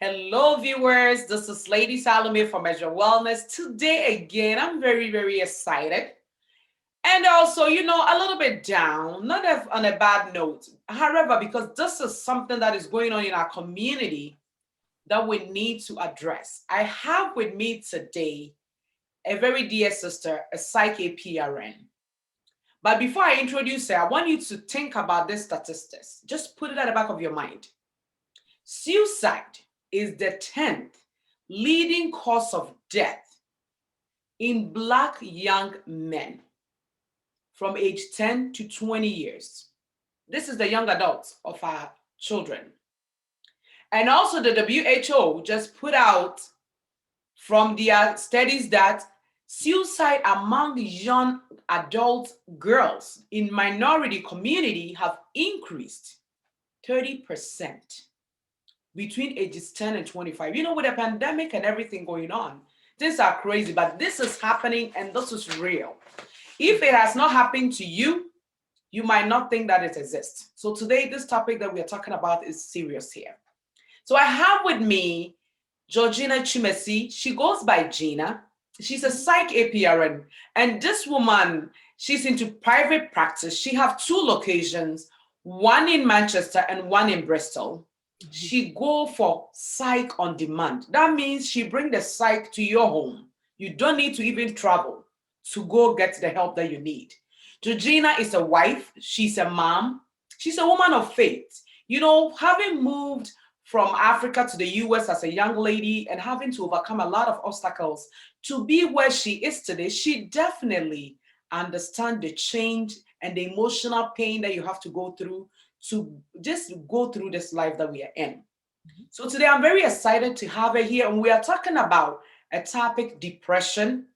Hello, viewers. This is Lady Salome from Ezra Wellness. Today, again, I'm very, very excited. And also, a little bit down, not on a bad note. However, because this is something that is going on in our community that we need to address. I have with me today a very dear sister, a Psych APRN. But before I introduce her, I want you to think about these statistics. Just put it at the back of your mind. Suicide is the 10th leading cause of death in Black young men from age 10 to 20 years. This is the young adults of our children. And also the WHO just put out from their studies that suicide among young adult girls in minority community have increased 30% between ages 10 and 25. With the pandemic and everything going on, things are crazy, but this is happening and this is real. If it has not happened to you, you might not think that it exists. So today, this topic that we are talking about is serious here. So I have with me Georgina Twumasi. She goes by Gina. She's a Psych APRN. And this woman, she's into private practice. She has 2 locations, one in Manchester and one in Bristol. She go for Psych on demand. That means she bring the Psych to your home. You don't need to even travel to go get the help that you need. Georgina is a wife. She's a mom. She's a woman of faith. Having moved from Africa to the US as a young lady and having to overcome a lot of obstacles to be where she is today, she definitely understands the change and the emotional pain that you have to go through to just go through this life that we are in. So today I'm very excited to have her here, and we are talking about a topic, depression,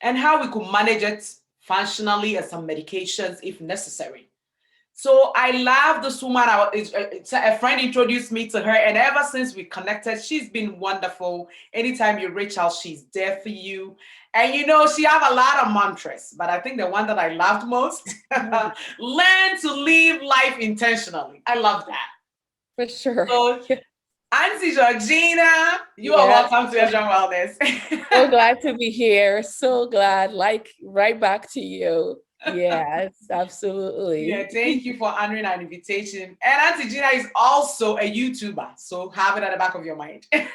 and how we could manage it functionally and some medications if necessary. So I love this woman. A friend introduced me to her, and ever since we connected, she's been wonderful. Anytime you reach out, she's there for you. And she have a lot of mantras, but I think the one that I loved most, learn to live life intentionally. I love that. For sure. So, Auntie Georgina, you are welcome to Ezra Wellness. So glad to be here. So glad, right back to you. Yes, absolutely. Yeah, thank you for honoring our invitation. And Auntie Gina is also a YouTuber, so have it at the back of your mind. Georgina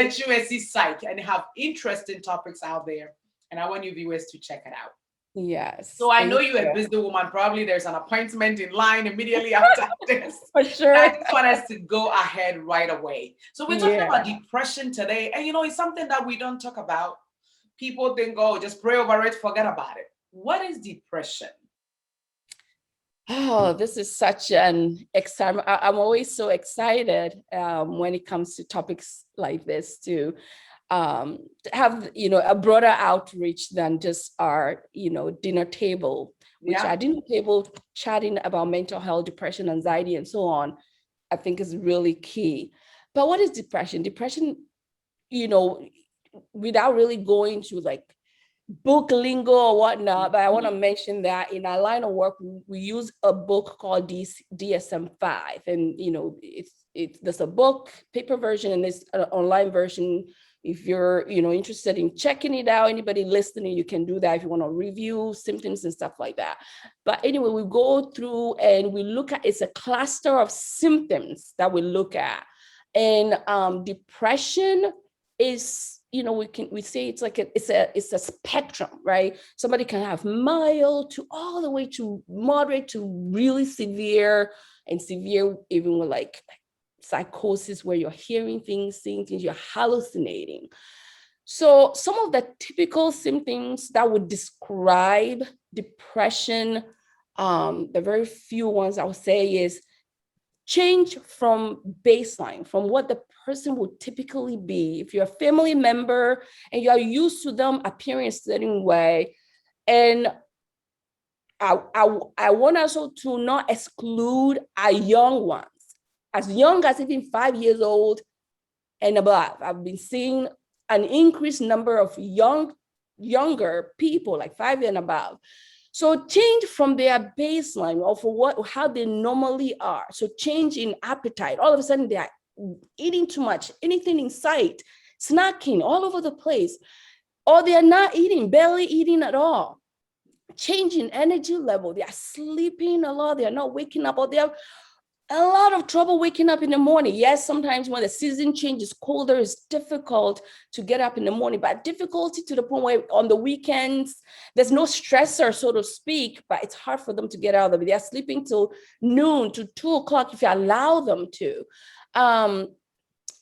Twumasi Psych, and have interesting topics out there, and I want you viewers to check it out. Yes. So I know you're a busy woman. Probably there's an appointment in line immediately after this. For sure. I just want us to go ahead right away. So we're talking about depression today, and it's something that we don't talk about. People think, oh, just pray over it, forget about it. What is depression? Oh, this is such an exciting. I'm always so excited when it comes to topics like this to have a broader outreach than just our dinner table, which our dinner table chatting about mental health, depression, anxiety, and so on, I think is really key. But what is depression? Depression, without really going to book lingo or whatnot, but I want to mention that in our line of work, we use a book called DSM-5, and there's a book, paper version, and there's an online version. If you're interested in checking it out, anybody listening, you can do that if you want to review symptoms and stuff like that. But anyway, we go through and we look at, it's a cluster of symptoms that we look at, and depression is, we say it's like it's a spectrum, right? Somebody can have mild to all the way to moderate to really severe, and severe even with like psychosis, where you're hearing things, seeing things, you're hallucinating. So some of the typical symptoms that would describe depression, the very few ones I would say is change from baseline, from what the person would typically be. If you're a family member and you are used to them appearing a certain way, and I want also to not exclude our young ones, as young as even 5 years old and above. I've been seeing an increased number of younger people, like 5 and above. So change from their baseline or for how they normally are. So change in appetite. All of a sudden they're eating too much, anything in sight, snacking all over the place, or they're not eating, barely eating at all, changing energy level, they are sleeping a lot, they're not waking up, or they have a lot of trouble waking up in the morning. Yes, sometimes when the season changes colder, it's difficult to get up in the morning, but difficulty to the point where on the weekends, there's no stressor, so to speak, but it's hard for them to get out of it. They're sleeping till noon to 2 o'clock if you allow them to.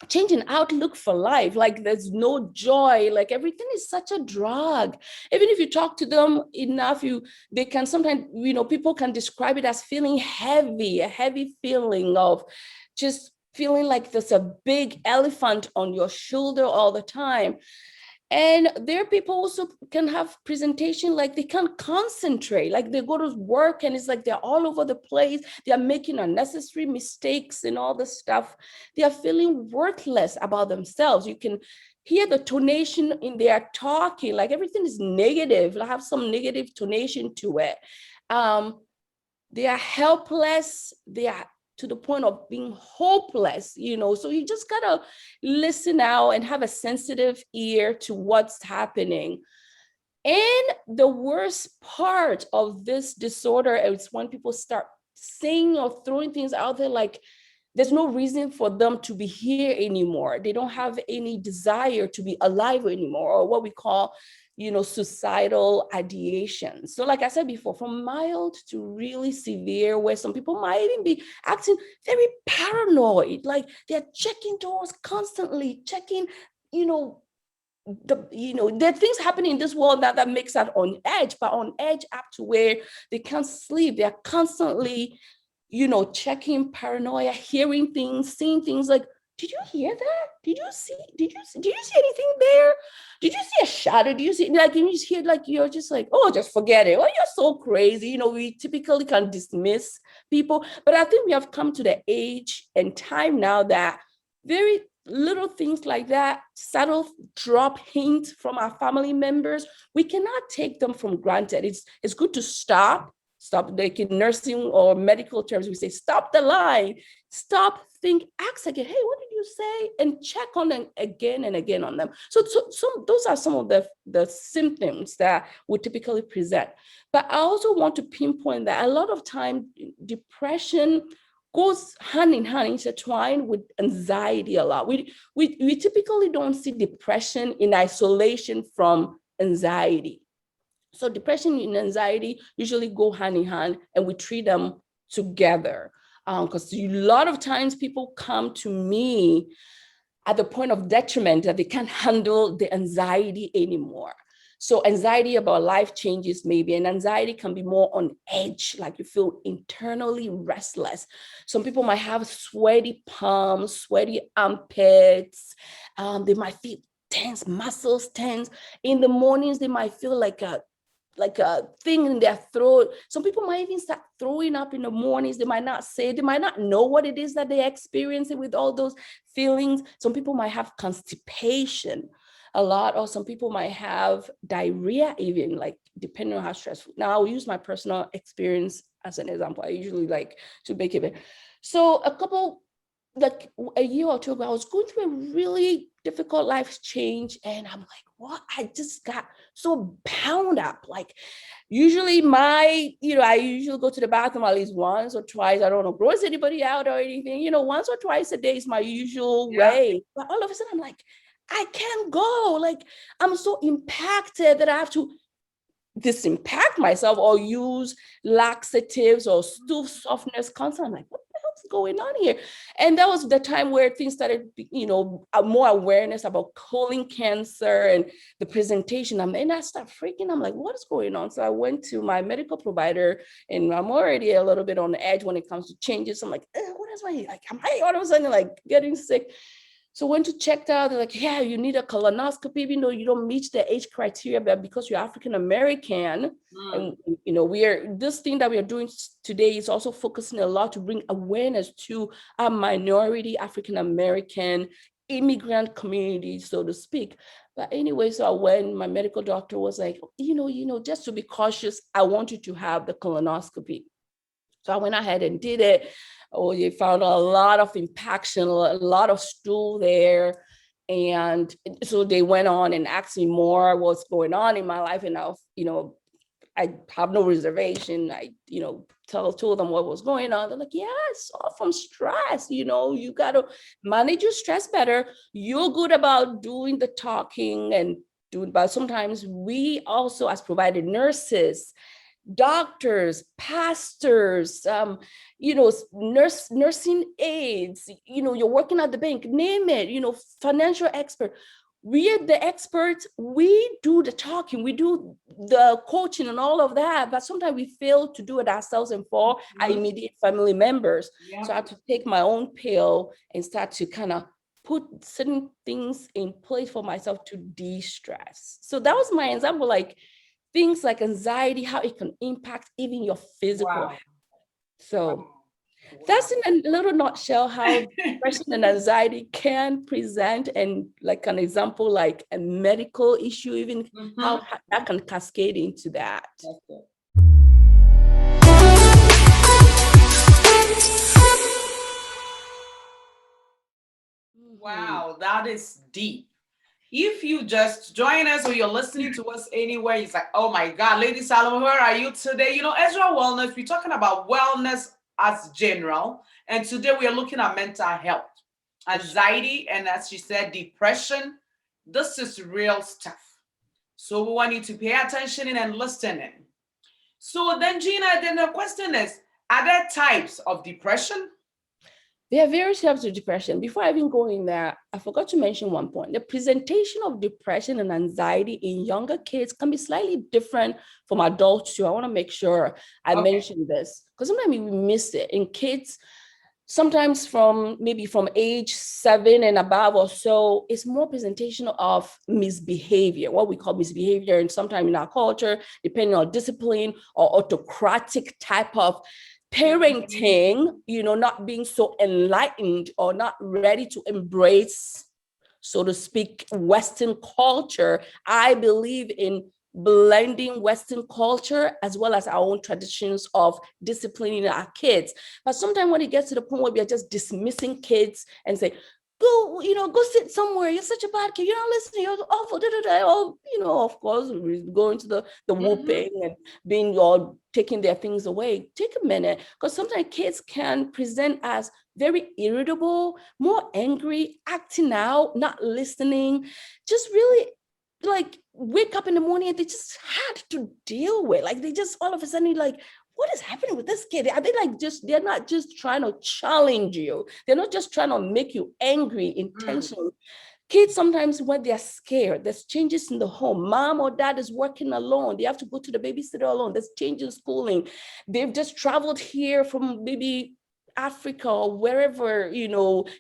Changing outlook for life, like there's no joy, like everything is such a drag. Even if you talk to them enough, they can sometimes, people can describe it as feeling heavy, a heavy feeling of just feeling like there's a big elephant on your shoulder all the time. And there are people also can have presentation, like they can't concentrate, like they go to work and it's like they're all over the place. They're making unnecessary mistakes and all this stuff. They are feeling worthless about themselves. You can hear the tonation in their talking, like everything is negative, like have some negative tonation to it. They are helpless. They are to the point of being hopeless, so you just gotta listen out and have a sensitive ear to what's happening. And the worst part of this disorder is when people start saying or throwing things out there like there's no reason for them to be here anymore. They don't have any desire to be alive anymore, or what we call suicidal ideation. So like I said before, from mild to really severe, where some people might even be acting very paranoid, like they're checking doors constantly, checking, there are things happening in this world that makes that on edge, but on edge up to where they can't sleep. They're constantly, checking, paranoia, hearing things, seeing things like, did you hear that? Did you see anything there? Did you see a shadow? Do you see, like, you just hear, like, you're just like, oh, just forget it. Oh, you're so crazy. We typically can dismiss people, but I think we have come to the age and time now that very little things like that, subtle drop hints from our family members, we cannot take them for granted. It's good to stop, like in nursing or medical terms, we say, stop the line, think, ask again, hey, what did you say? And check on them again and again on them. So those are some of the symptoms that would typically present. But I also want to pinpoint that a lot of time depression goes hand in hand, intertwined with anxiety a lot. We typically don't see depression in isolation from anxiety. So depression and anxiety usually go hand in hand, and we treat them together. Because a lot of times people come to me at the point of detriment that they can't handle the anxiety anymore. So anxiety about life changes maybe, and anxiety can be more on edge, like you feel internally restless. Some people might have sweaty palms, sweaty armpits. They might feel tense, muscles tense. In the mornings, they might feel like a thing in their throat. Some people might even start throwing up in the mornings. They might not say, they might not know what it is that they're experiencing with all those feelings. Some people might have constipation a lot, or some people might have diarrhea even, like depending on how stressful. Now I'll use my personal experience as an example. I usually like to make it. So like a year or two ago, I was going through a really difficult life change, and I'm like, what? I just got so bound up. Like usually I usually go to the bathroom at least once or twice. I don't know, gross anybody out or anything, once or twice a day is my usual way. But all of a sudden I'm like, I can't go. Like I'm so impacted that I have to disimpact myself or use laxatives or stool softness constantly. I'm like, what the hell's going on here? And that was the time where things started, more awareness about colon cancer and the presentation. And I started freaking. I'm like, what is going on? So I went to my medical provider, and I'm already a little bit on the edge when it comes to changes. I'm like, what is my, like, am I all of a sudden like getting sick? So when to checked out, they're like, yeah, you need a colonoscopy, even though you don't meet the age criteria, but because you're African American, and this thing that we are doing today is also focusing a lot to bring awareness to our minority African American immigrant community, so to speak. But anyway, so when my medical doctor was like, just to be cautious, I want you to have the colonoscopy. So I went ahead and did it. Oh, you found a lot of impaction, a lot of stool there. And so they went on and asked me more what's going on in my life. And I have no reservation. I, told them what was going on. They're like, yeah, it's all from stress. You got to manage your stress better. You're good about doing the talking and doing, but sometimes we also, as provided nurses, doctors, pastors, nursing aides, you're working at the bank, name it, financial expert. We are the experts. We do the talking, we do the coaching and all of that, but sometimes we fail to do it ourselves and for our immediate family members. Yeah. So I had to take my own pill and start to kind of put certain things in place for myself to de-stress. So that was my example, like things like anxiety, how it can impact even your physical Wow. health. So Wow. that's in a little nutshell how depression and anxiety can present, and like an example, like a medical issue, even how that can cascade into that. That's it. Wow, that is deep. If you just join us or you're listening to us anywhere, it's like, oh my God, Lady Salome, where are you today? Ezra Wellness, we're talking about wellness as general. And today we are looking at mental health, anxiety, and as she said, depression. This is real stuff. So we want you to pay attention and listen in. So then, Gina, then the question is, are there types of depression? There are various types of depression. Before I even go in there, I forgot to mention one point. The presentation of depression and anxiety in younger kids can be slightly different from adults too. I want to make sure I mention this because sometimes we miss it. In kids, sometimes from age 7 and above or so, it's more presentation of misbehavior, what we call misbehavior. And sometimes in our culture, depending on discipline or autocratic type of parenting, not being so enlightened or not ready to embrace, so to speak, Western culture. I believe in blending Western culture as well as our own traditions of disciplining our kids. But sometimes when it gets to the point where we are just dismissing kids and say, go sit somewhere. You're such a bad kid. You're not listening. You're awful. Of course, we're going to the whooping and being or taking their things away. Take a minute, because sometimes kids can present as very irritable, more angry, acting out, not listening, just really like wake up in the morning and they just had to deal with, like they just all of a sudden like, what is happening with this kid? Are they they're not just trying to challenge you. They're not just trying to make you angry intentionally. Kids sometimes when they're scared, there's changes in the home. Mom or dad is working alone. They have to go to the babysitter alone. There's change in schooling. They've just traveled here from maybe Africa or wherever,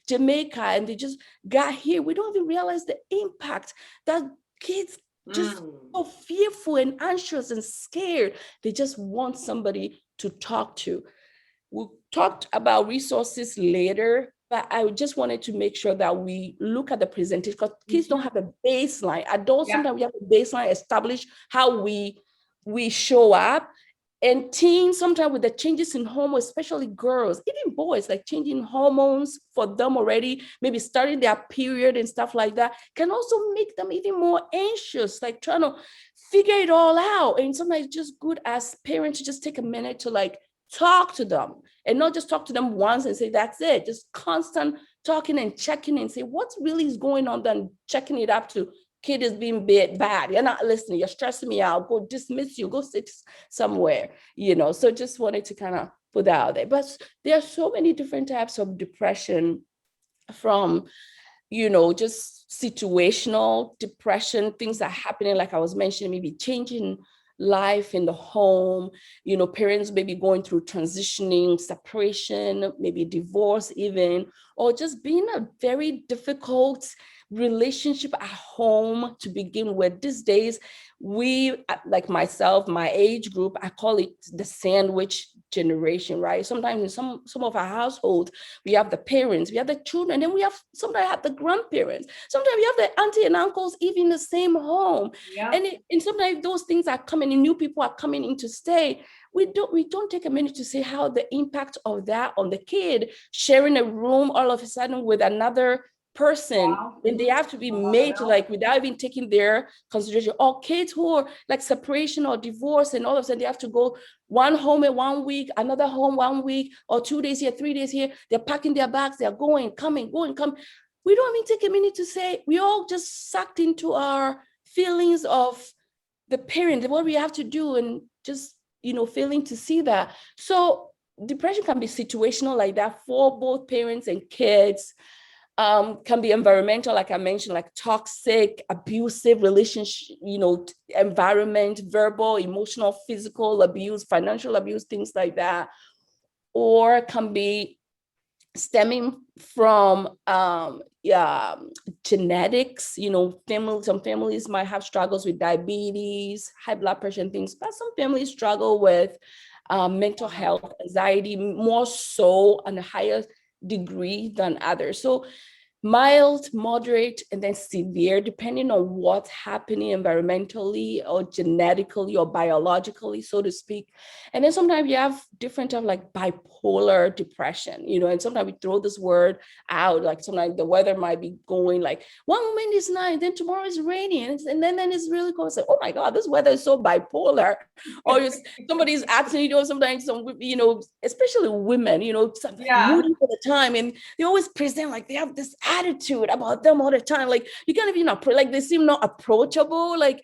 Jamaica, and they just got here. We don't even realize the impact that kids just so fearful and anxious and scared. They just want somebody to talk to. We'll talk about resources later, but I just wanted to make sure that we look at the presentation because kids don't have a baseline. Adults, sometimes we have a baseline established how we show up. And teens, sometimes with the changes in hormones, especially girls, even boys, like changing hormones for them already, maybe starting their period and stuff like that, can also make them even more anxious, like trying to figure it all out. And sometimes it's just good as parents to just take a minute to like talk to them and not just talk to them once and say, that's it. Just constant talking and checking and say, what's really is going on, then checking it up to kid is being bad. You're not listening. You're stressing me out. Go dismiss you. Go sit somewhere, So just wanted to kind of put that out there. But there are so many different types of depression, from, just situational depression, things that are happening, like I was mentioning, maybe changing life in the home, parents maybe going through transitioning, separation, maybe divorce even, or just being a very difficult relationship at home to begin with. These days, we, like myself, my age group, I call it the sandwich generation, right? Sometimes in some of our households, we have the parents, we have the children, and we have sometimes have the grandparents. Sometimes we have the auntie and uncles even in the same home. And sometimes those things are coming in, new people are coming in to stay. we don't take a minute to see how the impact of that on the kid, sharing a room all of a sudden with another person, Wow. then they have to be Another made to, help. like, without even taking their consideration. Or kids who are like separation or divorce, and all of a sudden they have to go one home in 1 week, another home 1 week, or 2 days here, 3 days here. They're packing their bags, they're going, coming, going, come. We don't even take a minute to say, we all just sucked into our feelings of the parent, what we have to do, and just, failing to see that. So depression can be situational like that for both parents and kids. Can be environmental, like I mentioned, like toxic, abusive relationship, environment, verbal, emotional, physical abuse, financial abuse, things like that. Or can be stemming from genetics. Some families might have struggles with diabetes, high blood pressure, and things, but some families struggle with mental health, anxiety, more so on a higher degree than others. So mild, moderate, and then severe, depending on what's happening environmentally or genetically or biologically, so to speak. And then sometimes you have different type, like bipolar depression, and sometimes we throw this word out, like sometimes the weather might be going like one moment is nice, then tomorrow is rainy, and then it's really cold. It's like, oh my God, this weather is so bipolar. Or somebody's asking, sometimes especially women, Yeah. moody all the time, and they always present like they have this attitude about them all the time. Like you can't even like they seem not approachable. Like,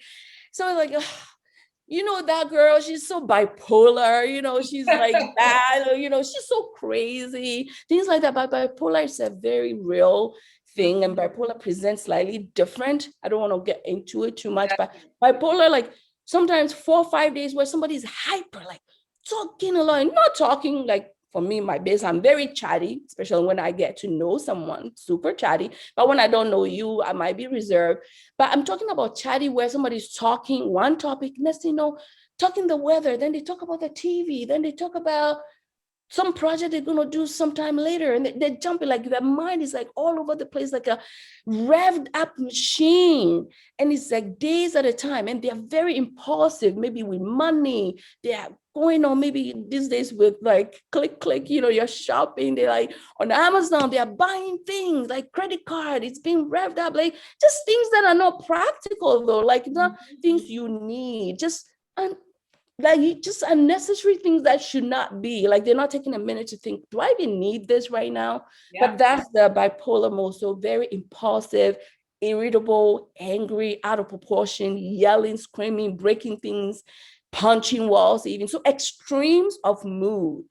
so like, that girl, she's so bipolar, she's like that, she's so crazy, things like that. But bipolar is a very real thing, and bipolar presents slightly different. I don't want to get into it too much, but bipolar, like sometimes 4 or 5 days where somebody's hyper, like talking a lot, and not talking like, for me, my base, I'm very chatty, especially when I get to know someone, super chatty. But when I don't know you, I might be reserved. But I'm talking about chatty where somebody's talking one topic, next thing you know, talking the weather, then they talk about the TV, then they talk about some project they're going to do sometime later, and they're jumping, like their mind is like all over the place, like a revved up machine, and it's like days at a time, and they're very impulsive, maybe with money. They're going on maybe these days with like click, you're shopping, they're like on Amazon, they're buying things like credit card, it's being revved up, like just things that are not practical though, like not things you need, just like just unnecessary things that should not be. Like they're not taking a minute to think, do I even need this right now? Yeah. But that's the bipolar mode. So very impulsive, irritable, angry, out of proportion, yelling, screaming, breaking things, punching walls, even. So extremes of mood.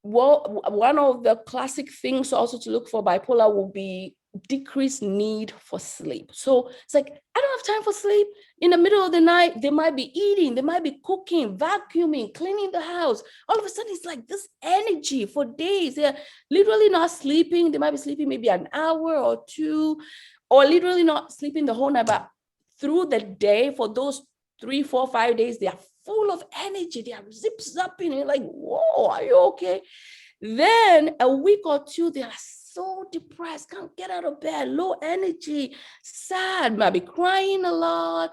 Well, one of the classic things also to look for bipolar will be decreased need for sleep. So it's like, I don't have time for sleep. In the middle of the night, they might be eating, they might be cooking, vacuuming, cleaning the house. All of a sudden, it's like this energy for days. They're literally not sleeping. They might be sleeping maybe an hour or two, or literally not sleeping the whole night. But through the day, for those 3, 4, 5 days, they are full of energy. They are zip zapping. And you're like, whoa, are you okay? Then a week or two, they are so depressed, can't get out of bed, low energy, sad, might be crying a lot.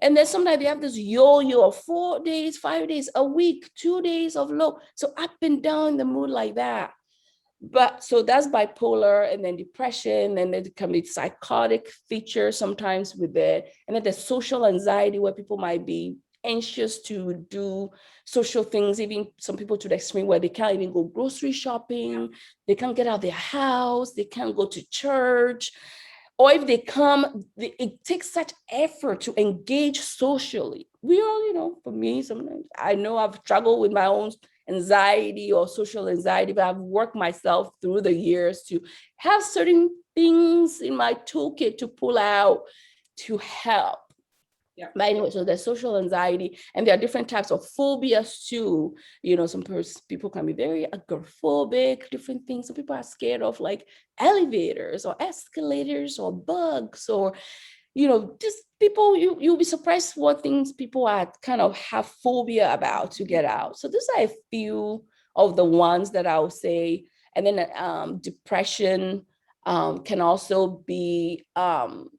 And then sometimes they have this yo-yo of 4 days, 5 days, a week, 2 days of low. So up and down in the mood like that. But so that's bipolar, and then depression, and then there can be psychotic features sometimes with it. And then there's social anxiety where people might be anxious to do social things, even some people to the extreme where they can't even go grocery shopping, they can't get out of their house, they can't go to church. Or if they come, it takes such effort to engage socially. We all, for me, sometimes I know I've struggled with my own anxiety or social anxiety, but I've worked myself through the years to have certain things in my toolkit to pull out to help. Yeah. But anyway, so there's social anxiety, and there are different types of phobias too. Some people can be very agoraphobic, different things. Some people are scared of like elevators or escalators or bugs, or just people, you'll be surprised what things people are kind of have phobia about to get out. So these are a few of the ones that I would say. And then depression can also be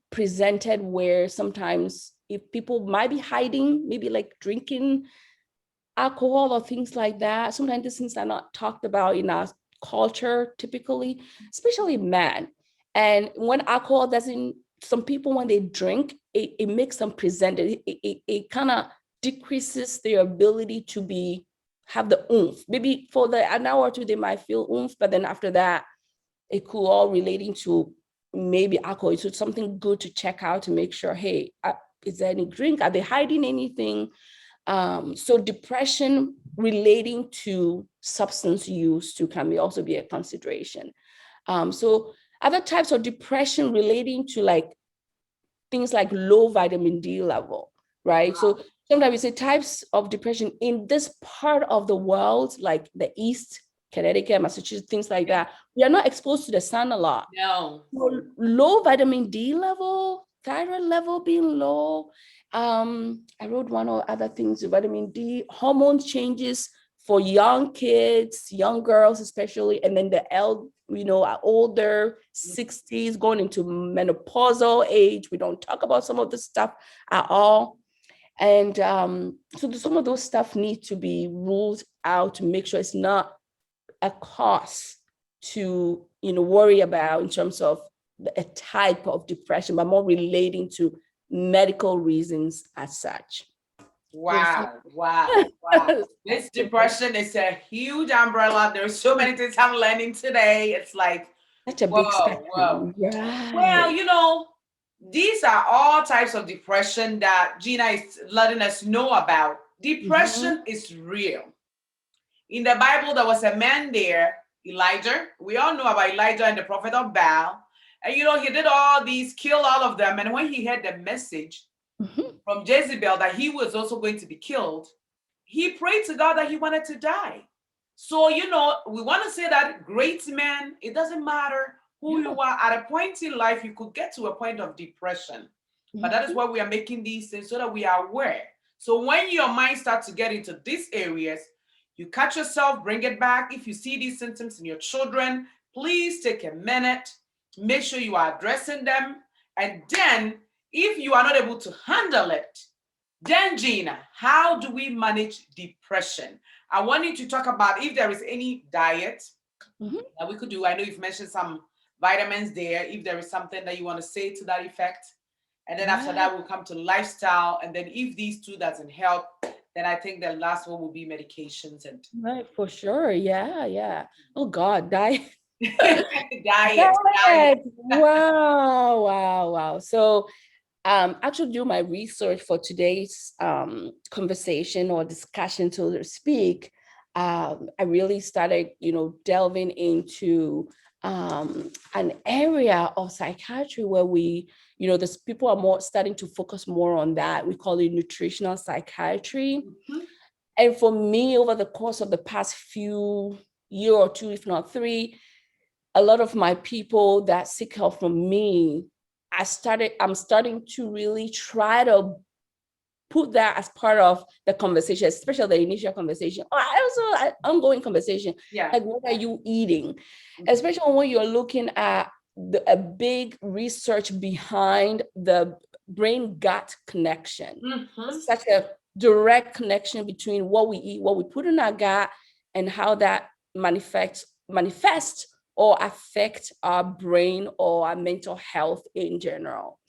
presented where sometimes if people might be hiding, maybe like drinking alcohol or things like that. Sometimes these things are not talked about in our culture typically, especially men. And when alcohol doesn't, some people when they drink, it makes them present it. It kind of decreases their ability to be have the oomph. Maybe for an hour or two they might feel oomph, but then after that, it could all relating to maybe alcohol. It's something good to check out to make sure, hey, is there any drink? Are they hiding anything? So depression relating to substance use too can also be a consideration. So other types of depression relating to like things like low vitamin D level, right? Wow. So sometimes we say types of depression in this part of the world, like the East, Connecticut, Massachusetts, things like that. We are not exposed to the sun a lot. No. So low vitamin D level, thyroid level being low. I wrote one or other things, vitamin D, hormone changes for young kids, young girls especially, and then the older 60s going into menopausal age. We don't talk about some of this stuff at all. And so some of those stuff need to be ruled out to make sure it's not a cause to worry about in terms of a type of depression, but more relating to medical reasons as such. Wow. This depression is a huge umbrella. There's so many things I'm learning today. It's like such a big spectrum. Whoa. Right. Well, these are all types of depression that Gina is letting us know about. Depression is real. In the Bible, there was a man there, Elijah. We all know about Elijah and the prophet of Baal. And he did all these, killed all of them. And when he heard the message from Jezebel that he was also going to be killed, he prayed to God that he wanted to die. So, we want to say that great men, it doesn't matter who you are. At a point in life, you could get to a point of depression. But that is why we are making these things so that we are aware. So when your mind starts to get into these areas, you catch yourself, bring it back. If you see these symptoms in your children, please take a minute. Make sure you are addressing them. And then if you are not able to handle it, then Gina, how do we manage depression? I want you to talk about if there is any diet that we could do. I know you've mentioned some vitamins there. If there is something that you want to say to that effect. And then after that, we'll come to lifestyle. And then if these two doesn't help, then I think the last one will be medications. And right, for sure. Yeah. Oh God, diet. Diet. Wow. So actually do my research for today's conversation or discussion, so to speak. I really started, delving into an area of psychiatry where there's people are more starting to focus more on that. We call it nutritional psychiatry. And for me, over the course of the past few year or two, if not three, a lot of my people that seek help from me, I'm starting to really try to put that as part of the conversation, especially the initial conversation, or also ongoing conversation. Yeah. Like, what are you eating? Especially when you're looking at a big research behind the brain-gut connection. Such a direct connection between what we eat, what we put in our gut, and how that manifests or affect our brain or our mental health in general.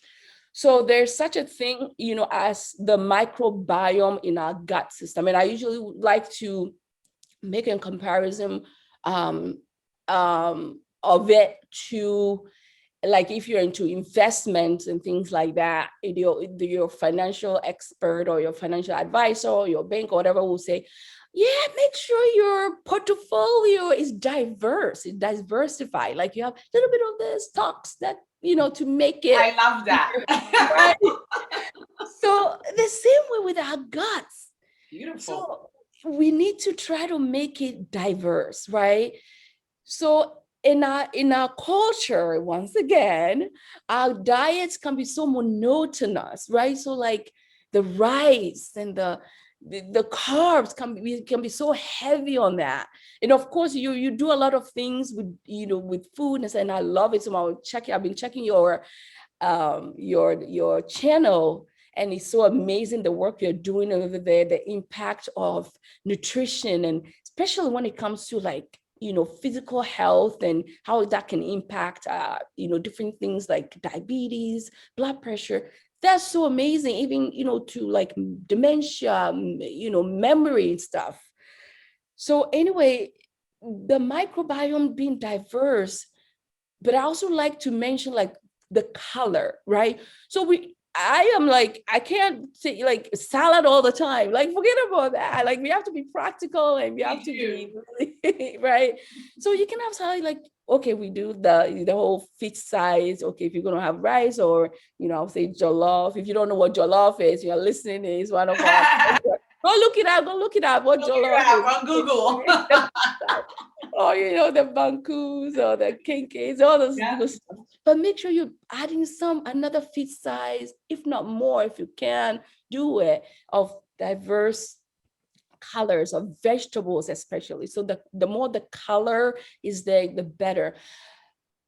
So there's such a thing, as the microbiome in our gut system. And I usually like to make a comparison of it to, like, if you're into investments and things like that, your financial expert or your financial advisor or your bank or whatever will say, make sure your portfolio is diverse, it's diversified. Like you have a little bit of the stocks that, to make it. I love that. Right? So the same way with our guts. Beautiful. So we need to try to make it diverse, right? So in our culture, once again, our diets can be so monotonous, right? So like the rice and the carbs can be so heavy on that. And of course, you do a lot of things with with food, and I love it. So I've been checking your channel, And it's so amazing the work you're doing over there, the impact of nutrition, and especially when it comes to like, physical health and how that can impact, different things like diabetes, blood pressure. That's so amazing, even, to like dementia, memory and stuff. So anyway, the microbiome being diverse, but I also like to mention like the color, right? So I am like, I can't say like salad all the time. Like, forget about that. Like, we have to be practical and we have to be right. So you can have salad like, okay, we do the whole fit size. Okay, if you're gonna have rice, or I'll say jollof. If you don't know what jollof is, you're listening, is one of our go look it up. Go look it up. What jollof is on Google. or the bankus or the kinkies, all those good stuff. But make sure you're adding another feed size, if not more, if you can do it, of diverse colors of vegetables, especially. So the more the color is there, the better.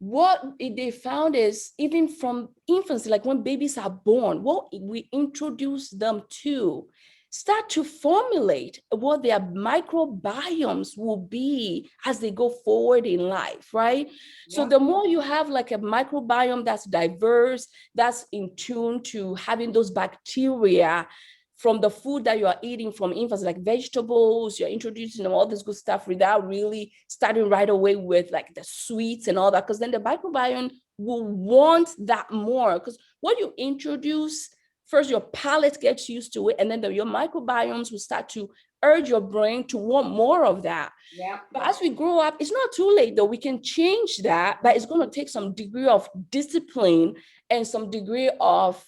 What they found is, even from infancy, like when babies are born, what we introduce them to start to formulate what their microbiomes will be as they go forward in life, right? So the more you have like a microbiome that's diverse, that's in tune to having those bacteria from the food that you are eating from infancy, like vegetables, you're introducing them all this good stuff without really starting right away with like the sweets and all that, because then the microbiome will want that more. Because what you introduce, first your palate gets used to it, and then your microbiomes will start to urge your brain to want more of that. Yeah. But as we grow up, it's not too late though. We can change that, but it's going to take some degree of discipline and some degree of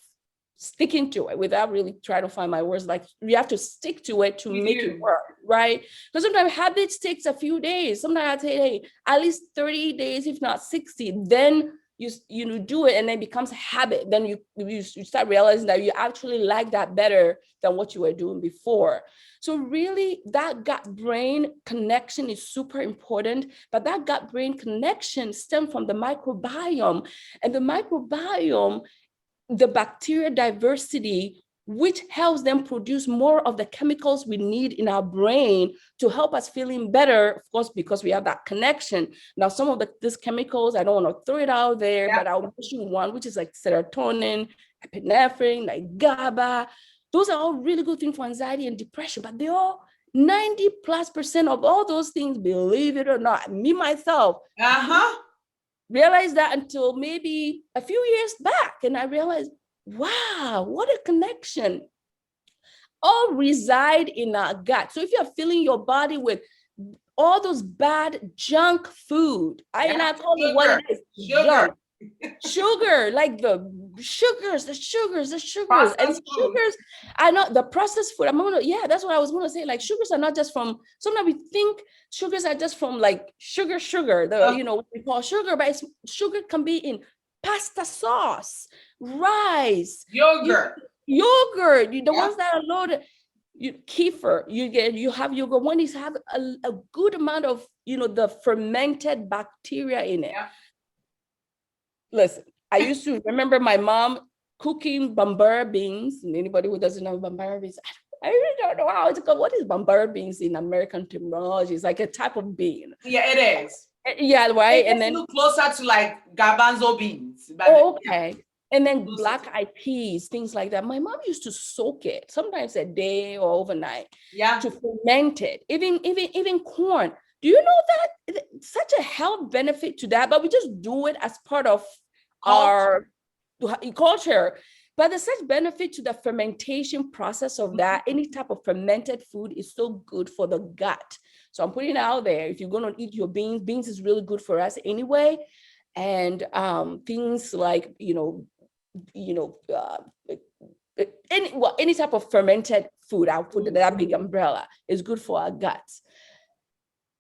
sticking to it, without really trying to find my words. Like, we have to stick to it to make it work, right? Because sometimes habits takes a few days. Sometimes I say, hey, at least 30 days, if not 60, then you do it, and then it becomes a habit. Then you start realizing that you actually like that better than what you were doing before. So really, that gut-brain connection is super important, but that gut-brain connection stems from the microbiome. And the microbiome, the bacteria diversity, which helps them produce more of the chemicals we need in our brain to help us feeling better, of course, because we have that connection. Now, some of these chemicals, I don't want to throw it out there, but I'll mention one, which is like serotonin, epinephrine, like GABA. Those are all really good things for anxiety and depression, but they all 90+% of all those things, believe it or not, me myself, realized that until maybe a few years back. And I realized, wow, what a connection. All reside in our gut. So if you're filling your body with all those bad junk food, I call it what it is, junk. Sugar, like the sugars. And sugars are not the processed food. That's what I was gonna say. Like, sugars are not just from, sometimes we think sugars are just from like sugar, what we call sugar, but sugar can be in pasta sauce, rice, yogurt, the ones that are loaded. Kefir, you have yogurt when it have a good amount of the fermented bacteria in it. Listen, I used to remember my mom cooking bambara beans. And anybody who doesn't know bambara beans, I really don't know how it's called. What is bambara beans in American terminology? It's like a type of bean. Yeah, it is. Yeah, right. And then closer to like garbanzo beans. Okay. And then black-eyed peas, things like that. My mom used to soak it, sometimes a day or overnight, to ferment it. Even corn. Do you know that such a health benefit to that? But we just do it as part of our culture. But there's such benefit to the fermentation process of that. Any type of fermented food is so good for the gut. So I'm putting it out there. If you're going to eat your beans is really good for us anyway. And things like, any type of fermented food, I'll put that big umbrella, is good for our guts.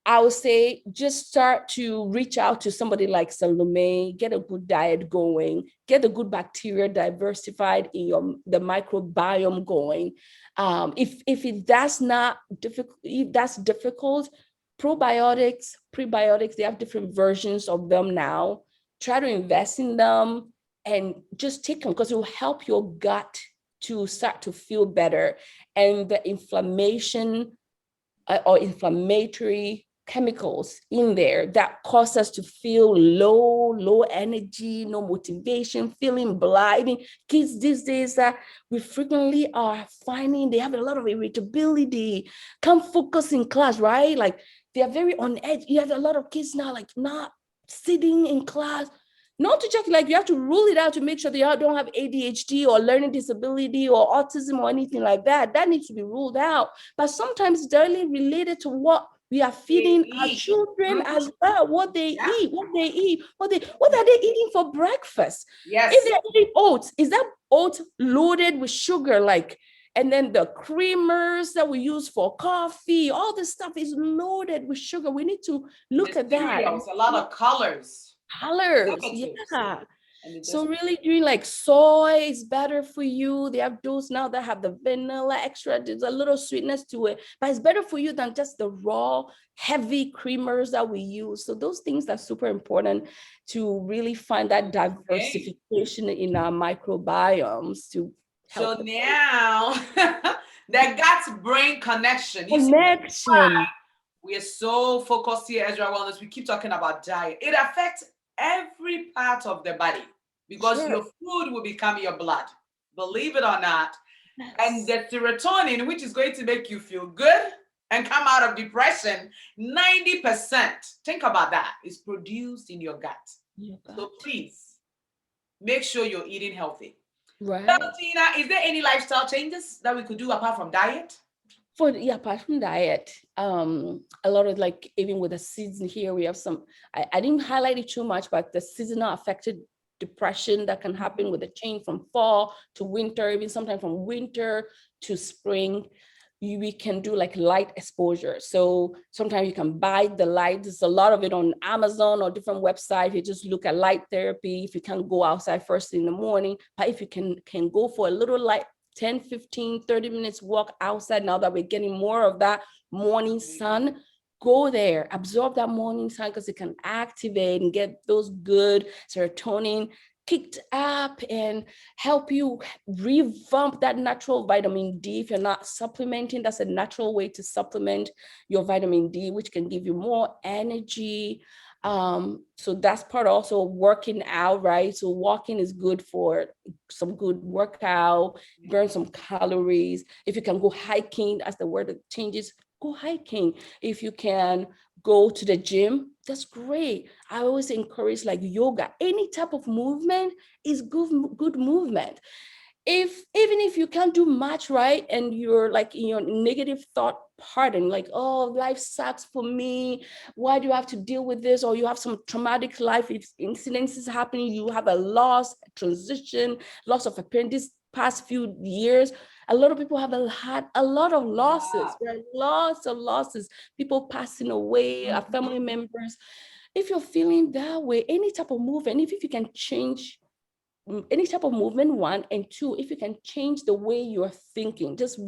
I would say just start to reach out to somebody like Salome, get a good diet going, get the good bacteria diversified in the microbiome going. If that's not difficult, if that's difficult, probiotics, prebiotics, they have different versions of them now. Try to invest in them and just take them, because it will help your gut to start to feel better. And the inflammation or inflammatory chemicals in there that cause us to feel low energy, no motivation, feeling blind. Kids these days, we frequently are finding they have a lot of irritability, can't focus in class, right? Like they are very on edge. You have a lot of kids now, like not sitting in class. Not to check, like you have to rule it out to make sure they don't have ADHD or learning disability or autism or anything like that. That needs to be ruled out. But sometimes it's directly related to what we are They feeding our eat. children Mhm. as well, what they Yeah. eat, what are they eating for breakfast? If Yes. they're eating oats, is that oats loaded with sugar? Like, and then the creamers that we use for coffee, all this stuff is loaded with sugar. We need to The look at that. cereals, a lot of colors, Colors, preservatives, yeah. and it So just really doing like soy is better for you. They have those now that have the vanilla extra. There's a little sweetness to it, but it's better for you than just the raw, heavy creamers that we use. So those things are super important to really find that okay. diversification in our microbiomes to So help the now the gut brain connection. You see, connection. we are so focused here, Ezra Wellness. We keep talking about diet. It affects every part of the body because Sure. your food will become your blood. Believe it or not. And Yes. the serotonin, which is going to make you feel good and come out of depression, 90%, think about that, is produced in your gut. You So got please make sure you're eating healthy. right. Tina, is there any lifestyle changes that we could do apart from diet? For yeah, apart from diet, a lot of like even with the season here, we have some. I didn't highlight it too much, but the seasonal affected depression that can happen with the change from fall to winter, even sometimes from winter to spring. We can do like light exposure. So sometimes you can buy the light. There's a lot of it on Amazon or different websites. You just look at light therapy. If you can't go outside first in the morning, but if you can go for a little light 10, 15, 30 minutes walk outside now that we're getting more of that morning sun, go there, absorb that morning sun because it can activate and get those good serotonin kicked up and help you revamp that natural vitamin D. If you're not supplementing, that's a natural way to supplement your vitamin D, which can give you more energy. So that's part also of working out, right? So walking is good for some good workout, burn some calories. If you can go hiking, that's the word that changes, go hiking. If you can go to the gym, that's great. I always encourage like yoga, any type of movement is good movement. If even if you can't do much, right, and you're like in your negative thought pattern, like, oh, life sucks for me, why do you have to deal with this, or you have some traumatic life incidences happening, you have a loss, a transition, loss of a parent this past few years. A lot of people have had a lot of losses, right? Lots of losses, people passing away, our family members. If you're feeling that way, any type of movement, if you can change any type of movement, one, and two, if you can change the way you're thinking, just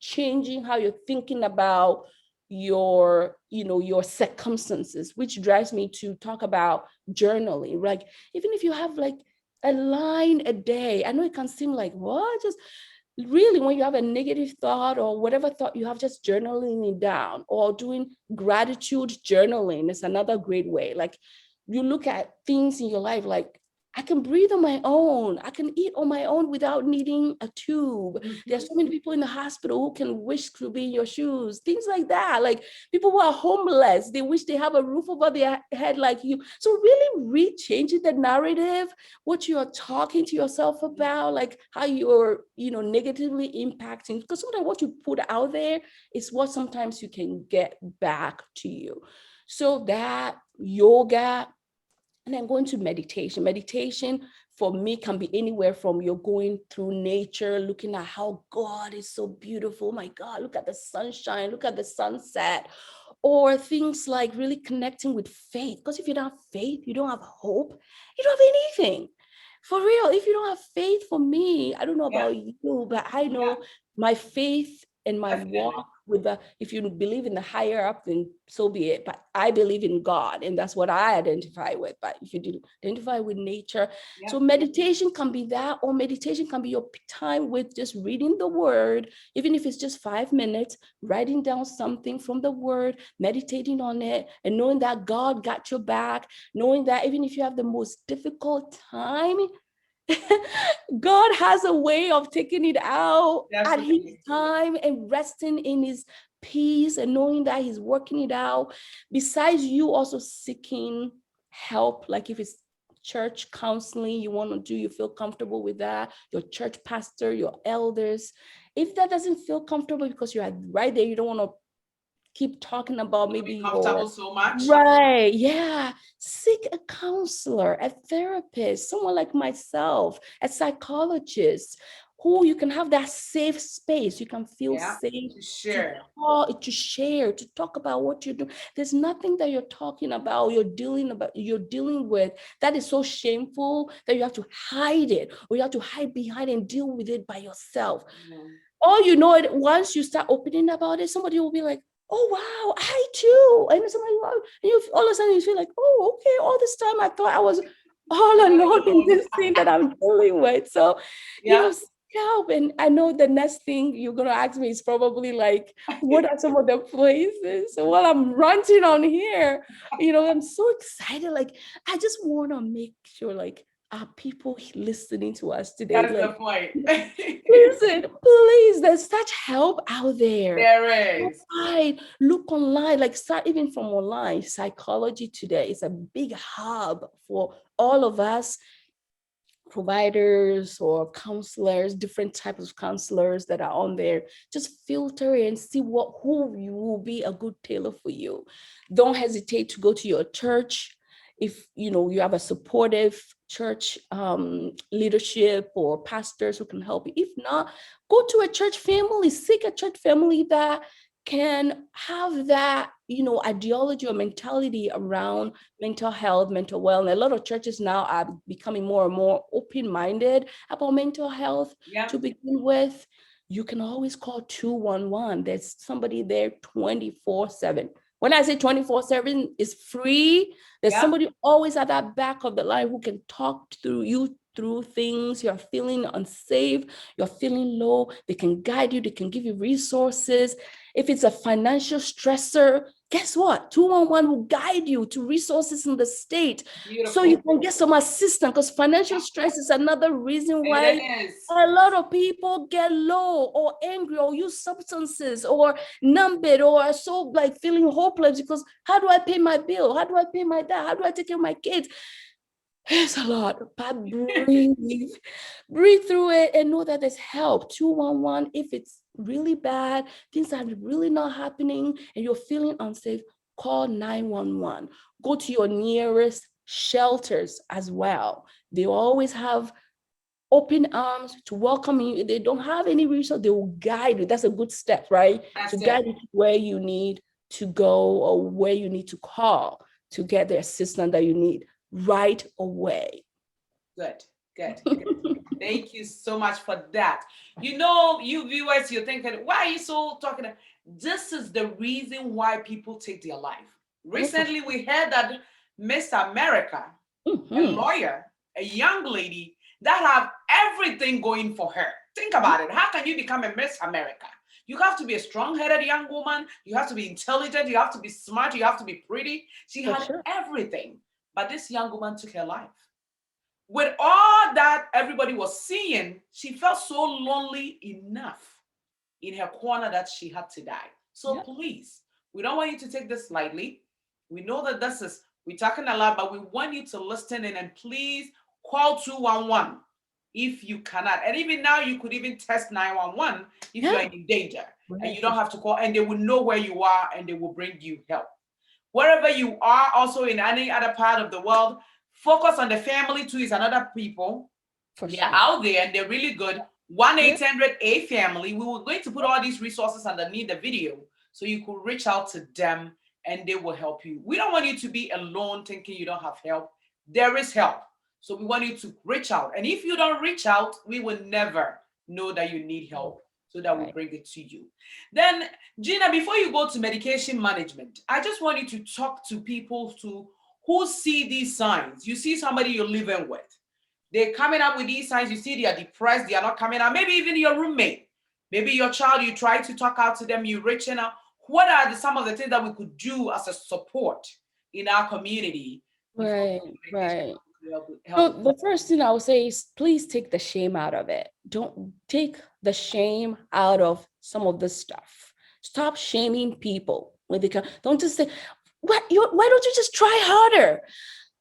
changing how you're thinking about your circumstances, which drives me to talk about journaling. Like even if you have like a line a day, I know it can seem like what, just really when you have a negative thought or whatever thought you have, just journaling it down, or doing gratitude journaling is another great way. Like you look at things in your life, like I can breathe on my own, I can eat on my own without needing a tube. There's so many people in the hospital who can wish to be in your shoes, things like that. Like people who are homeless, they wish they have a roof over their head like you. So really re-changing the narrative, what you're talking to yourself about, like how you're negatively impacting, because sometimes what you put out there is what sometimes you can get back to you. So that yoga, and then going to meditation for me can be anywhere from you're going through nature, looking at how God is so beautiful, my God, look at the sunshine, look at the sunset, or things like really connecting with faith. Because if you don't have faith, you don't have hope, you don't have anything. For real, if you don't have faith, for me, I don't know Yeah, about you, but I yeah. know my faith in my Definitely. walk with the, if you believe in the higher up, then so be it. But I believe in God, and that's what I identify with. But if you do identify with nature, Yeah. so meditation can be that, or meditation can be your time with just reading the word, even if it's just 5 minutes, writing down something from the word, meditating on it, and knowing that God got your back, knowing that even if you have the most difficult time, God has a way of taking it out at his Definitely. time and resting in his peace and knowing that he's working it out. Besides you also seeking help, like if it's church counseling you want to do, you feel comfortable with that, your church pastor, your elders. If that doesn't feel comfortable because you're right there, you don't want to keep talking about Don't be maybe comfortable your, so much. right, yeah, seek a counselor, a therapist, someone like myself, a psychologist, who you can have that safe space, you can feel Yeah. safe To to share. talk, to share, to talk about what you're doing. There's nothing that you're talking about, you're dealing with that is so shameful that you have to hide it, or you have to hide behind and deal with it by yourself. Mm. Or you know it, once you start opening about it, somebody will be like, oh wow, I too. And somebody, wow, and you all of a sudden you feel like, oh, okay, all this time I thought I was all You're not alone in alone. this thing that I'm dealing with. So, Yeah. seek help. And I know the next thing you're gonna ask me is probably like, what are some of the places? So while I'm ranting on here, I'm so excited. Like, I just want to make sure, like, are people listening to us today? That's the Like, point. listen, please, there's such help out there. There is. Right. Look online, like start even from online. Psychology today is a big hub for all of us providers or counselors, different types of counselors that are on there. Just filter and see who you will be a good tailor for you. Don't hesitate to go to your church. If you have a supportive church leadership or pastors who can help you. If not, go to a church family, seek a church family that can have that ideology or mentality around mental health, mental wellness. A lot of churches now are becoming more and more open-minded about mental health. Yeah. To begin with, you can always call 211. There's somebody there 24/7. When I say 24/7, it's free. There's Yeah. somebody always at that back of the line who can talk through things. You're feeling unsafe, you're feeling low. They can guide you, they can give you resources. If it's a financial stressor, guess what? 211 will guide you to resources in the state so you Beautiful. can get some assistance, because financial stress is another reason It why is. a lot of people get low or angry or use substances or numb it or are so like feeling hopeless because how do I pay my bill? How do I pay my dad? How do I take care of my kids? It's a lot, but breathe through it and know that there's help. 211, if it's really bad, things are really not happening and you're feeling unsafe, call 911. Go to your nearest shelters as well. They always have open arms to welcome you. If they don't have any resource, they will guide you. That's a good step, right? To That's guide it. you to where you need to go or where you need to call to get the assistance that you need right away. Good. Good. Good. Thank you so much for that. You viewers, you're thinking, why are you so talking? This is the reason why people take their life. Oh, for Recently, we heard that Miss America, a sure. lawyer, a young lady that have everything going for her. Think about it. How can you become a Miss America? You have to be a strong-headed young woman. You have to be intelligent. You have to be smart. You have to be pretty. She For had sure. everything. But this young woman took her life. With all that everybody was seeing, she felt so lonely enough in her corner that she had to die. So Yeah. please, we don't want you to take this lightly. We know that we're talking a lot, but we want you to listen in and please call 211 if you cannot. And even now, you could even test 911 if you are Yeah. in danger and Right. you For don't sure. have to call, and they will know where you are and they will bring you help. Wherever you are, also in any other part of the world, focus on the family too. Is another people. For They're sure. out there and they're really good. 1 Yeah. 800 A family. We were going to put all these resources underneath the video so you could reach out to them and they will help you. We don't want you to be alone thinking you don't have help. There is help. So we want you to reach out. And if you don't reach out, we will never know that you need help. so that we bring it to you. Then, Gina, before you go to medication management, I just want you to talk to people who see these signs. You see somebody you're living with. They're coming up with these signs. You see they are depressed. They are not coming out. Maybe even your roommate. Maybe your child, you try to talk out to them. You're reaching out. What are some of the things that we could do as a support in our community? Right. So the first thing I would say is please take the shame out of it. Don't take the shame out of some of this stuff. Stop shaming people when they come. Don't just say, why don't you just try harder?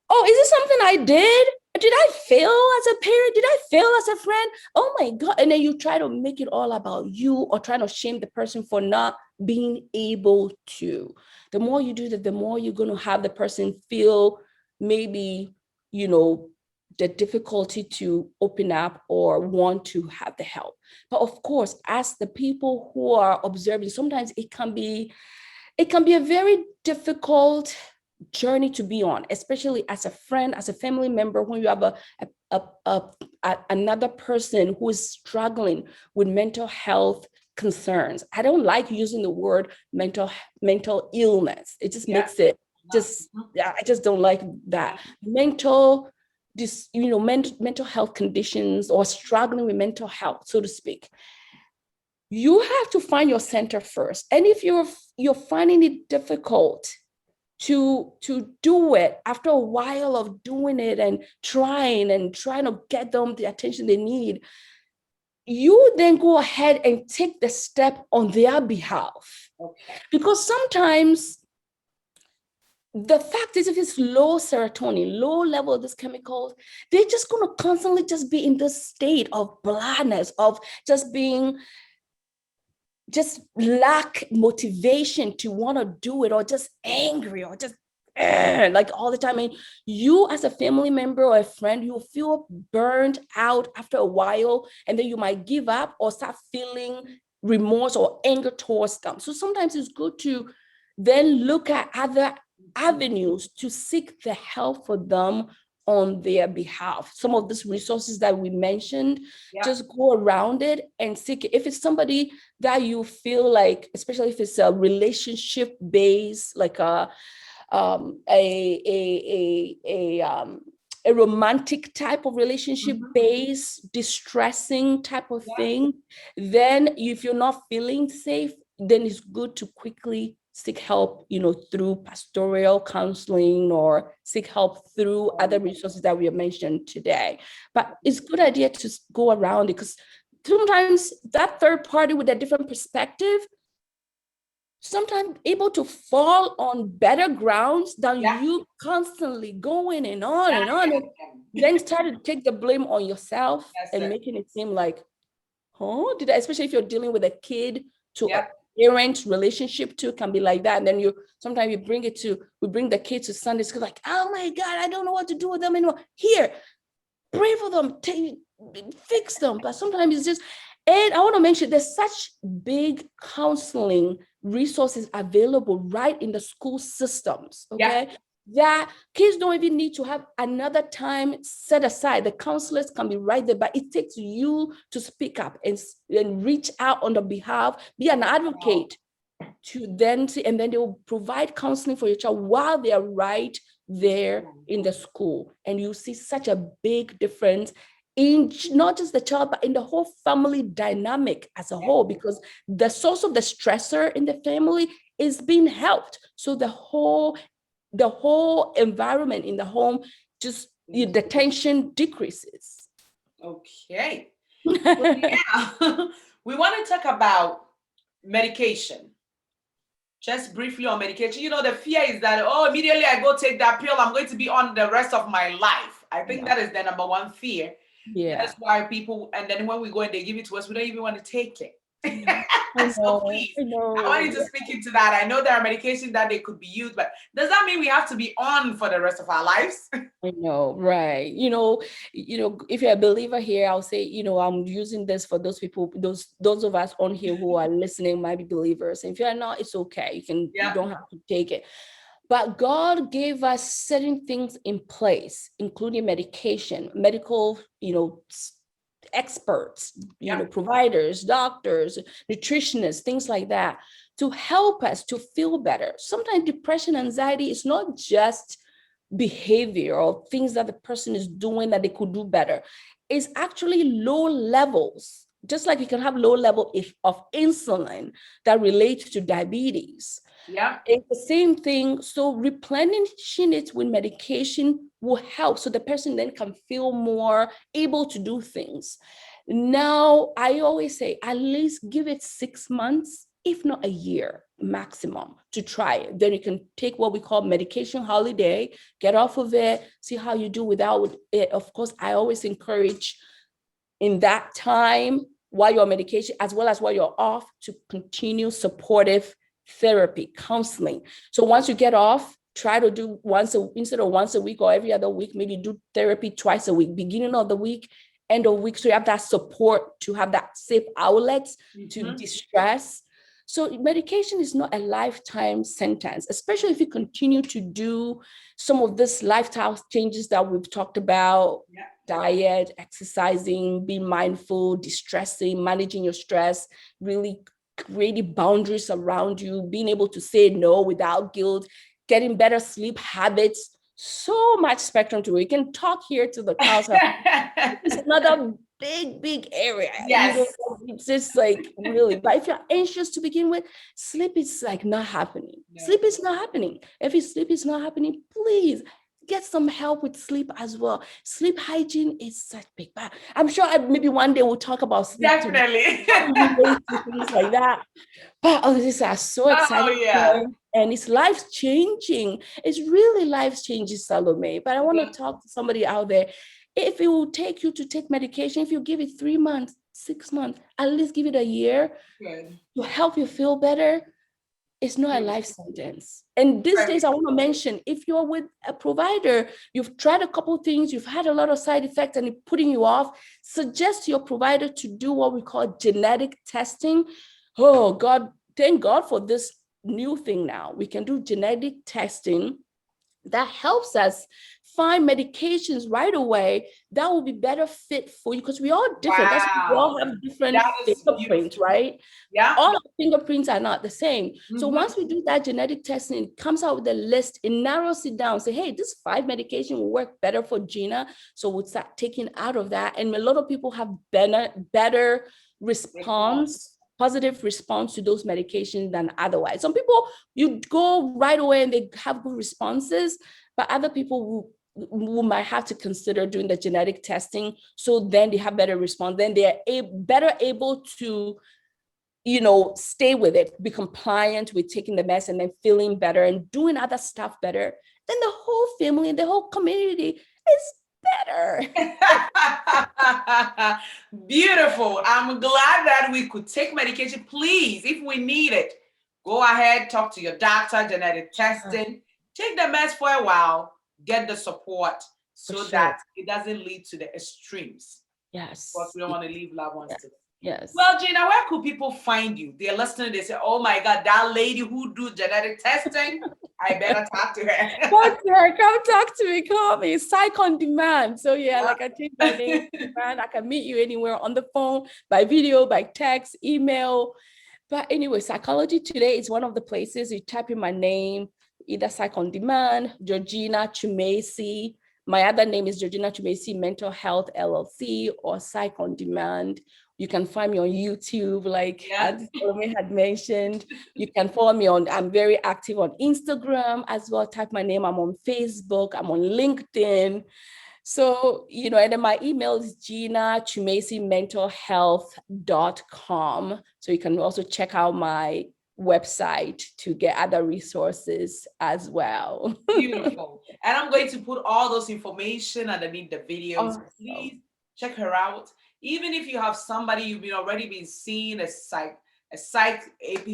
Oh, is this something I did? Did I fail as a parent? Did I fail as a friend? Oh my God. And then you try to make it all about you or trying to shame the person for not being able to. The more you do that, the more you're going to have the person feel maybe, the difficulty to open up or want to have the help. But of course, as the people who are observing, sometimes it can be a very difficult journey to be on, especially as a friend, as a family member, when you have another person who is struggling with mental health concerns. I don't like using the word mental illness. It just makes it I just don't like that. Mental health conditions or struggling with mental health, so to speak. You have to find your center first. And if you're finding it difficult to do it after a while of doing it and trying to get them the attention they need, you then go ahead and take the step on their behalf. Okay. Because sometimes the fact is, if it's low serotonin, low level of this chemical, they're just going to constantly just be in this state of blandness, of just lack motivation to want to do it, or just angry, or just like all the time. And you as a family member or a friend, you'll feel burned out after a while, and then you might give up or start feeling remorse or anger towards them. So sometimes it's good to then look at other avenues to seek the help for them on their behalf. Some of these resources that we mentioned, just go around it and seek it. If it's somebody that you feel like, especially if it's a relationship based, like a romantic type of relationship based, distressing type of thing, then if you're not feeling safe, then it's good to quickly seek help, through pastoral counseling, or seek help through other resources that we have mentioned today. But it's a good idea to go around it, because sometimes that third party with a different perspective, sometimes able to fall on better grounds than you constantly going and on and on, and then start to take the blame on yourself and making it seem like, especially if you're dealing with a kid to a parent relationship too, can be like that. And then sometimes we bring the kids to Sunday school, like, oh my God, I don't know what to do with them anymore. Here, pray for them, fix them. But sometimes it's just, and I want to mention, there's such big counseling resources available right in the school systems, that kids don't even need to have another time set aside. The counselors can be right there, but it takes you to speak up and reach out on the behalf, be an advocate to then see, and then they will provide counseling for your child while they are right there in the school. And you see such a big difference in not just the child, but in the whole family dynamic as a whole, because the source of the stressor in the family is being helped. So the whole environment in the home, just the tension decreases. Okay. So, we want to talk about medication. Just briefly on medication. The fear is that, immediately I go take that pill, I'm going to be on the rest of my life. I think that is the number one fear. That's why people, and then when we go and they give it to us, we don't even want to take it. So please, I want you to speak into that. I know there are medications that they could be used, but does that mean we have to be on for the rest of our lives? I know, right. If you're a believer here, I'll say, I'm using this for those people, those of us on here who are listening might be believers. And if you're not, it's okay. You don't have to take it. But God gave us certain things in place, including medication, medical, experts, Yeah. providers, doctors, nutritionists, things like that, to help us to feel better. Sometimes depression, anxiety is not just behavior or things that the person is doing that they could do better. It's actually low levels, just like you can have low level of insulin that relates to diabetes. Yeah. It's the same thing. So replenishing it with medication will help so the person then can feel more able to do things. Now, I always say at least give it 6 months, if not a year maximum, to try it. Then you can take what we call medication holiday, get off of it, see how you do without it. Of course, I always encourage in that time while you're on medication, as well as while you're off, to continue supportive therapy, counseling. So once you get off, try to do instead of once a week or every other week, maybe do therapy twice a week, beginning of the week, end of week. So you have that support, to have that safe outlet to distress. So medication is not a lifetime sentence, especially if you continue to do some of this lifestyle changes that we've talked about. Yeah. Diet, exercising, being mindful, distressing, managing your stress, really creating boundaries around you, being able to say no without guilt, getting better sleep habits. So much spectrum to it. You can talk here to the cows. It's another big area. Yes. It's just like really, but if you're anxious to begin with, sleep is like not happening. No. Sleep is not happening. If your sleep is not happening, please get some help with sleep as well. Sleep hygiene is such big part. I'm sure maybe one day we'll talk about sleep. Definitely. Things like that. But oh, these are so exciting. Yeah. And it's life changing. It's really life changing, Salome. But I want to talk to somebody out there. If it will take you to take medication, if you give it 3 months, 6 months, at least give it a year to help you feel better, it's not a life sentence. And these days, I want to mention, if you're with a provider, you've tried a couple of things, you've had a lot of side effects and it's putting you off, suggest to your provider to do what we call genetic testing. Oh God, thank God for this new thing now. We can do genetic testing that helps us find medications right away that will be better fit for you, because we all different. That's why we all have different fingerprints, right? Yeah. All our fingerprints are not the same. So once we do that genetic testing, it comes out with a list, it narrows it down, say, hey, this 5 medication will work better for Gina. So we'll start taking out of that. And a lot of people have better response, positive response to those medications than otherwise. Some people, you go right away and they have good responses, but other people who might have to consider doing the genetic testing. So then they have better response. Then they are better able to, stay with it, be compliant with taking the meds and then feeling better and doing other stuff better. Then the whole family and the whole community is better. Beautiful. I'm glad that we could take medication. Please, if we need it, go ahead, talk to your doctor, genetic testing, take the meds for a while, get the support so that it doesn't lead to the extremes. Yes. Because we don't want to leave loved ones to. Yes. Well, Gina, where could people find you? They're listening, they say, oh my God, that lady who do genetic testing, I better talk to her. Come talk to me, call me. Psych on demand. So like I take my name on demand. I can meet you anywhere on the phone, by video, by text, email. But anyway, Psychology Today is one of the places you type in my name, either Psych on Demand, Georgina Twumasi. My other name is Georgina Twumasi Mental Health LLC, or Psych on Demand. You can find me on YouTube, like as Salome had mentioned. You can follow me I'm very active on Instagram as well. Type my name. I'm on Facebook. I'm on LinkedIn. So, and then my email is gina@twumasimentalhealth.com. So you can also check out my website to get other resources as well. Beautiful. And I'm going to put all those information underneath the videos. Awesome. Please check her out. Even if you have somebody you've already been seeing, a psych AP,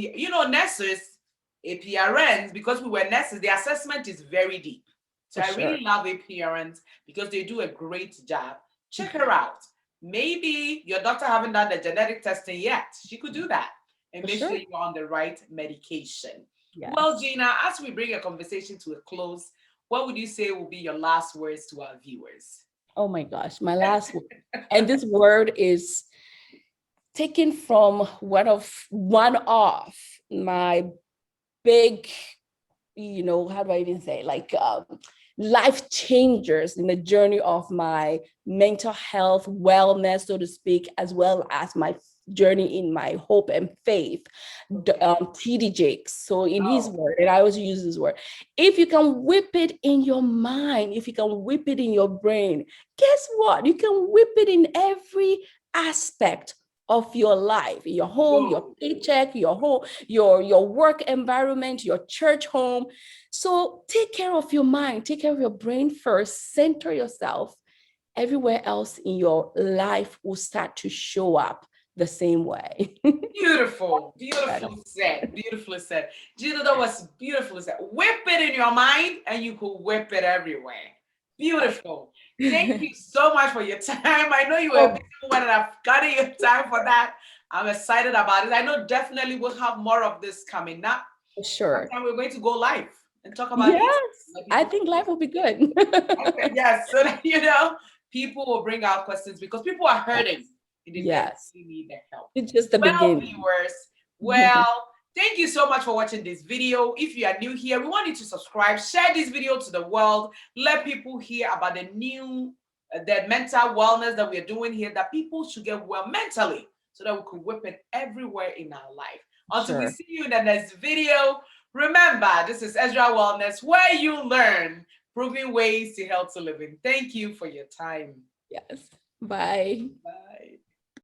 nurses, APRNs, because we were nurses, the assessment is very deep. So I really love APRNs because they do a great job. Check her out. Maybe your doctor haven't done the genetic testing yet. She could do that and make sure you're on the right medication. Yes. Well, Gina, as we bring a conversation to a close, what would you say will be your last words to our viewers? Oh my gosh, my last word. And this word is taken from one of my big, how do I even say, like life changers in the journey of my mental health, wellness, so to speak, as well as my journey in my hope and faith, TD Jakes. So in his word, and I always use this word, if you can whip it in your mind, if you can whip it in your brain, guess what? You can whip it in every aspect of your life, your home, your paycheck, your home, your work environment, your church home. So take care of your mind, take care of your brain first, center yourself. Everywhere else in your life will start to show up the same way. Beautiful, beautifully said, beautifully said. Gina, that was beautifully said. Whip it in your mind and you could whip it everywhere. Beautiful. Thank you so much for your time. I know you were a busy woman and I've gotten your time for that. I'm excited about it. I know definitely we'll have more of this coming up. For sure. And we're going to go live and talk about it. Yes, I think life will be good. Okay, yes, so that, people will bring out questions because people are hurting. Yes. They need their help. It's just the beginning. Viewers, thank you so much for watching this video. If you are new here, we want you to subscribe, share this video to the world, let people hear about the mental wellness that we're doing here, that people should get well mentally so that we could whip it everywhere in our life. Until we see you in the next video, remember, this is Ezra Wellness, where you learn proven ways to healthy living. Thank you for your time. Yes. Bye. Bye.